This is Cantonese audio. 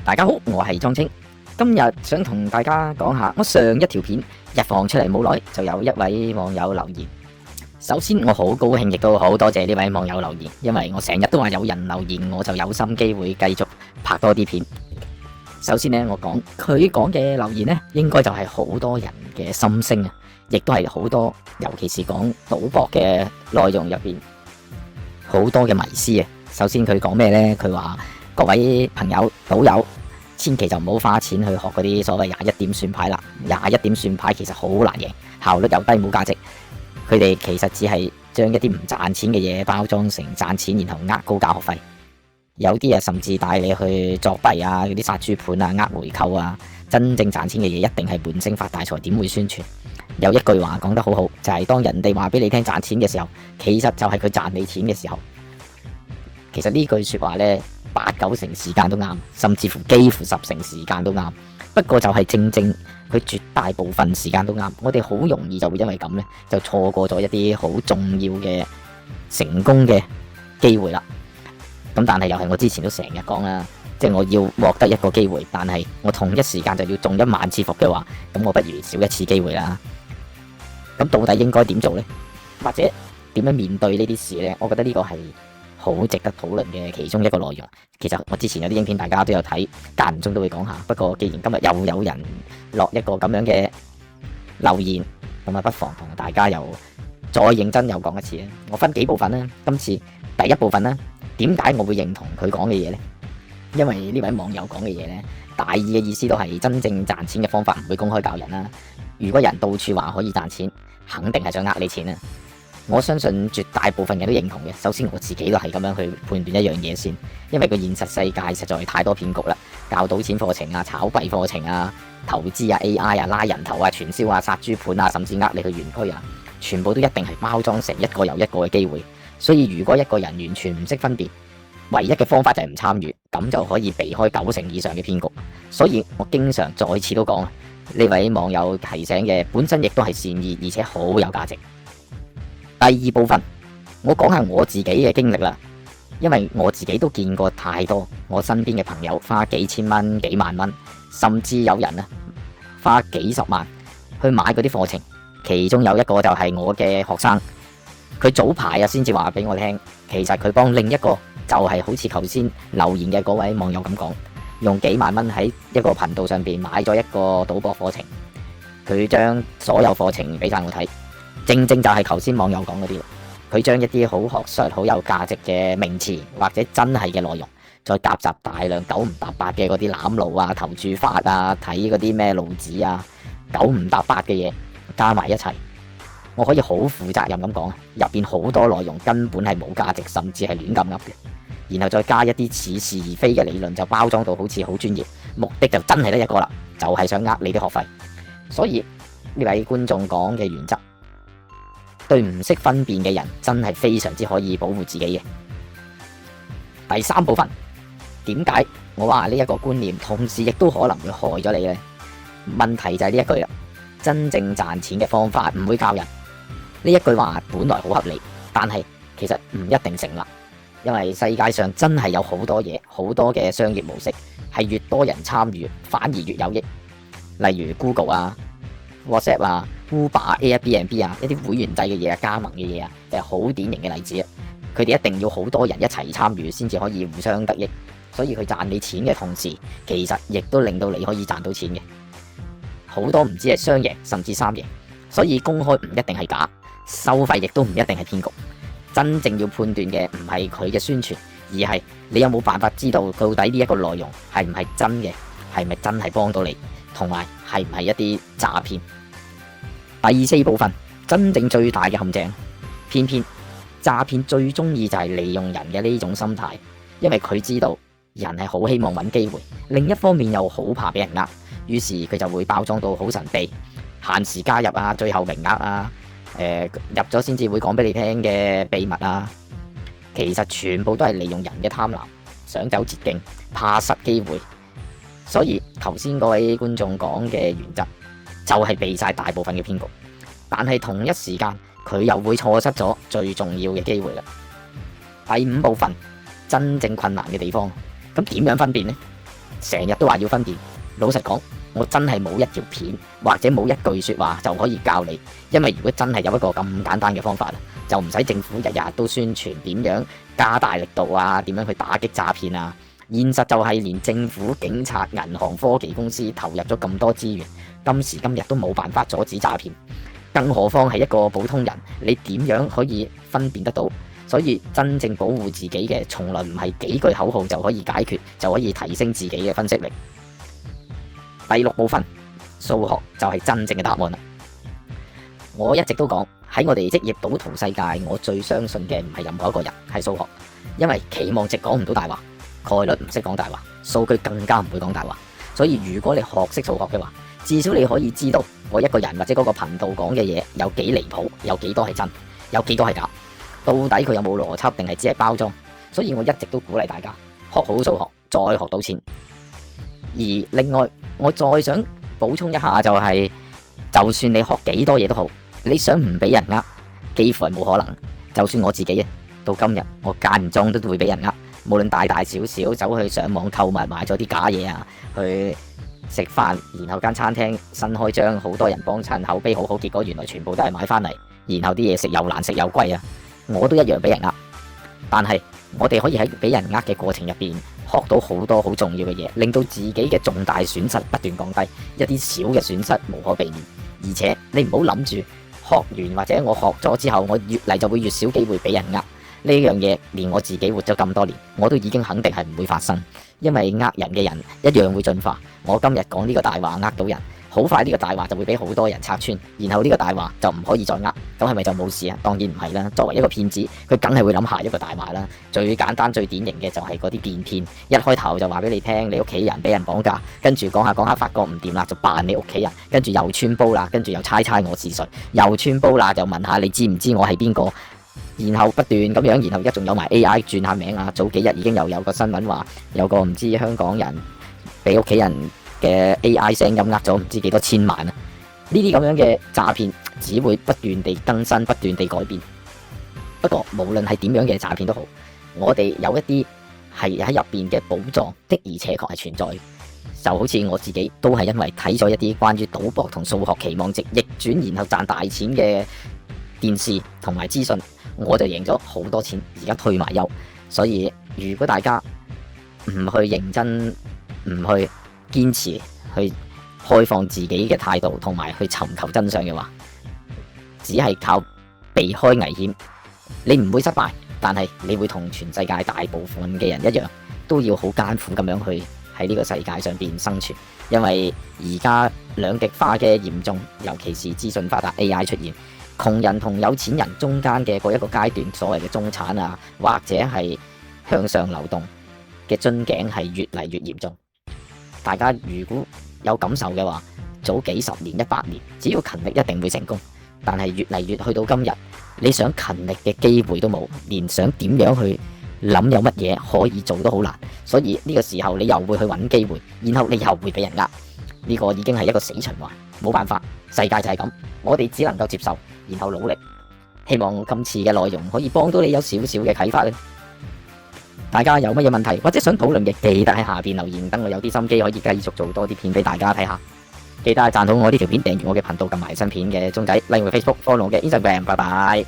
大家好，我係莊青，今日想同大家講下，我上一條片一放出嚟冇耐，就有一位網友留言。首先我好高興，亦都好多謝呢位網友留言，因為我成日都話有人留言，我就有心機會繼續拍多啲片。首先呢，我講佢講嘅留言呢，應該就係好多人嘅心聲啊，亦都係好多，尤其是講賭博嘅內容入邊好多嘅迷思啊。首先佢講咩呢？佢話各位朋友賭友，千祈就唔好花錢去學嗰啲所謂21點算牌啦。21點算牌其實好難贏，效率又低，冇價值。佢哋其實只係將一啲唔賺錢嘅嘢包裝成賺錢，然後呃高價學費。有啲啊甚至帶你去作弊啊，嗰啲殺豬盤啊，呃回扣啊。真正賺錢嘅嘢一定係悶聲發大財，點會宣傳？有一句話講得好好，就係當人哋話俾你聽賺錢嘅時候，其實就係佢賺你錢嘅時候。其實呢句說話呢，8、9成時間都啱，甚至乎幾乎10成時間都啱。不過就係正佢絕大部分時間都啱，我哋好容易就會因為咁呢，就錯過咗一啲好重要嘅成功嘅機會啦。咁但係又係我之前都成日講啦，即係我要獲得一個機會，但係我同一時間就要中1萬次伏嘅話，咁我不如少一次機會啦。咁到底應該點做呢？或者點樣面對呢啲事呢？我覺得呢個係好值得討論嘅其中一個內容。其實我之前有啲影片大家都有睇，間唔中都會講下。不過既然今日又有人落一個咁樣嘅留言，咁啊不妨同大家又再認真又講一次咧。我分幾部分啦。今次第一部分啦，點解我會認同佢講嘅嘢呢？因為呢位網友講嘅嘢呢，大意嘅意思都係真正賺錢嘅方法唔會公開教人啦。如果人到處話可以賺錢，肯定係想呃你錢啊！我相信絕大部分人都認同嘅。首先我自己都係咁樣去判斷一樣嘢先，因為個現實世界實在太多騙局啦，教賭錢課程啊、炒幣課程啊、投資啊、AI 啊、拉人頭啊、傳銷啊、殺豬盤啊，甚至呃你去園區啊，全部都一定係包裝成一個又一個嘅機會。所以如果一個人完全唔識分辨，唯一嘅方法就係唔參與，咁就可以避開9成以上嘅騙局。所以我經常再次都講，呢位網友提醒嘅本身亦都係善意，而且好有價值。第二部分，我講下我自己嘅經歷啦，因為我自己都見過太多我身邊嘅朋友花幾千蚊、幾萬蚊，甚至有人啊花幾十萬去買嗰啲課程。其中有一個就係我嘅學生，佢早排啊先至話俾我聽，其實佢幫另一個就係好似頭先留言嘅嗰位網友咁講，用幾萬蚊喺一個頻道上邊買咗一個賭博課程，佢將所有課程俾晒我睇。正就係頭先網友講嗰啲，佢將一啲好學術、好有價值嘅名詞或者真係嘅內容，再夾雜大量9唔搭8嘅嗰啲攬路啊、投注法啊、睇嗰啲咩路子啊、9唔搭8嘅嘢加埋一齊。我可以好負責任咁講，入邊好多內容根本係冇價值，甚至係亂咁噏嘅。然後再加一啲似是而非嘅理論，就包裝到好似好專業，目的就真係得一個啦，就係想呃你啲學費。所以呢位觀眾講嘅原則，對唔識分辨嘅人真係非常之可以保護自己嘅。第三部分，點解我話呢一個觀念同時亦都可能會害咗你呢？問題就係呢一句啦，真正賺錢嘅方法唔會教人。呢一句話本來好合理，但係其實唔一定成立，因為世界上真係有好多嘢，好多嘅商業模式係越多人參與反而越有益。例如 Google 啊、WhatsApp 啊、Uber 啊、Airbnb 啊，一啲會員制嘅嘢啊、加盟嘅嘢啊，就係好典型嘅例子啊。佢哋一定要好多人一齊參與先至可以互相得益，所以佢賺你錢嘅同時，其實亦都令到你可以賺到錢嘅。好多唔止係雙贏，甚至3贏，所以公開唔一定係假，收費亦都唔一定係騙局。真正要判斷嘅唔係佢嘅宣傳，而係你有冇辦法知道到底呢一個內容係唔係真嘅，係咪真係幫到你，同埋係唔係一啲詐騙。第4部分，真正最大嘅陷阱，偏偏詐騙最中意就係利用人嘅呢種心態，因為佢知道人係好希望揾機會，另一方面又好怕俾人呃，於是佢就會包裝到好神秘，限時加入啊，最後名額啊，入咗先至會講俾你聽嘅秘密啊，其實全部都係利用人嘅貪婪，想走捷徑，怕失機會。所以頭先嗰位觀眾講嘅原則就係避晒大部分嘅騙局，但係同一時間佢又會錯失咗最重要嘅機會啦。第5部分，真正困難嘅地方，咁點樣分辨呢？成日都話要分辨。老實講，我真係冇一條片或者冇一句說話就可以教你，因為如果真係有一個咁簡單嘅方法，就唔使政府日日都宣傳點樣加大力度啊，點樣去打擊詐騙啊。現實就係連政府、警察、銀行、科技公司投入咗咁多資源，今時今日都冇辦法阻止詐騙，更何況係一個普通人，你點樣可以分辨得到？所以真正保護自己嘅，從來唔係幾句口號就可以解決，就可以提升自己嘅分析力。第6部分，數學就係真正嘅答案啦。我一直都講，喺我哋職業賭徒世界，我最相信嘅唔係任何一個人，係數學。因為期望值講唔到大話，概率唔識講大話，數據更加唔會講大話。所以如果你學識數學嘅話，至少你可以知道我一個人或者嗰個頻道講嘅嘢有幾離譜，有幾多係真，有幾多係假，到底佢有冇邏輯定係只係包裝。所以我一直都鼓勵大家學好數學，再學到錢。而另外我再想補充一下就係，就算你學幾多嘢都好，你想唔俾人呃，幾乎係冇可能。就算我自己到今日，我間唔中都會俾人呃，無論大大小小，走去上網購物買咗啲假嘢啊，去食飯，然後間餐廳新開張，好多人幫襯，口碑好好，結果原來全部都係買翻嚟，然後啲嘢食又難食又貴啊，我都一樣俾人呃。但係我哋可以喺俾人呃嘅過程入邊學到好多好重要嘅嘢，令到自己嘅重大損失不斷降低，一啲小嘅損失無可避免。而且你唔好諗住學完或者我學咗之後，我越嚟就會越少機會俾人呃。呢樣嘢連我自己活咗咁多年，我都已經肯定係唔會發生，因為呃人嘅人一樣會進化。我今日講呢個大話呃到人，好快呢個大話就會俾好多人拆穿，然後呢個大話就唔可以再呃，咁係咪就冇事啊？當然唔係啦。作為一個騙子，佢梗係會諗下一個大話啦。最簡單最典型嘅就係嗰啲電騙，一開頭就話俾你聽你屋企人俾人綁架，跟住講下講下發覺唔掂啦，就扮你屋企人，跟住又穿煲啦，跟住又猜我是誰，又穿煲啦，就問下你知唔知我係邊個。然後不斷咁樣，然後而家仲有埋 AI 轉下名啊！早幾日已經又有個新聞話，有個唔知香港人俾屋企人嘅 AI 聲音呃咗唔知幾多千萬啊！呢啲咁樣嘅詐騙只會不斷地更新，不斷地改變。不過無論係點樣嘅詐騙都好，我哋有一啲係喺入邊嘅寶藏的，而且確係存在。就好似我自己都係因為睇咗一啲關於賭博同數學期望值逆轉然後賺大錢嘅電視同埋資訊，我就贏咗好多錢，而家退埋休。所以如果大家唔去認真，唔去堅持，去開放自己嘅態度，同埋去尋求真相嘅話，只係靠避開危險，你唔會失敗，但係你會同全世界大部分嘅人一樣，都要好艱苦咁樣去喺呢個世界上邊生存。因為而家兩極化嘅嚴重，尤其是資訊發達 AI 出現，窮人同有錢人中間嘅嗰一個階段，所謂嘅中產啊，或者係向上流動嘅樽頸係越嚟越嚴重。大家如果有感受嘅話，早幾十年、100年，只要勤力一定會成功。但係越嚟越去到今日，你想勤力嘅機會都冇，連想點樣去諗有乜嘢可以做都好難。所以呢個時候你又會去揾機會，然後你又會俾人呃，呢個已經係一個死循環，冇辦法，世界就係咁，我哋只能夠接受，然後努力。希望今次嘅內容可以幫到你有少少嘅啟發咧。大家有乜嘢問題或者想討論嘅，記得喺下邊留言，等我有啲心機可以繼續做多啲片俾大家睇下。記得讚好我呢條片，訂閱我嘅頻道，撳埋新片嘅鐘仔，例如 Facebook follow 我嘅 Instagram。拜拜。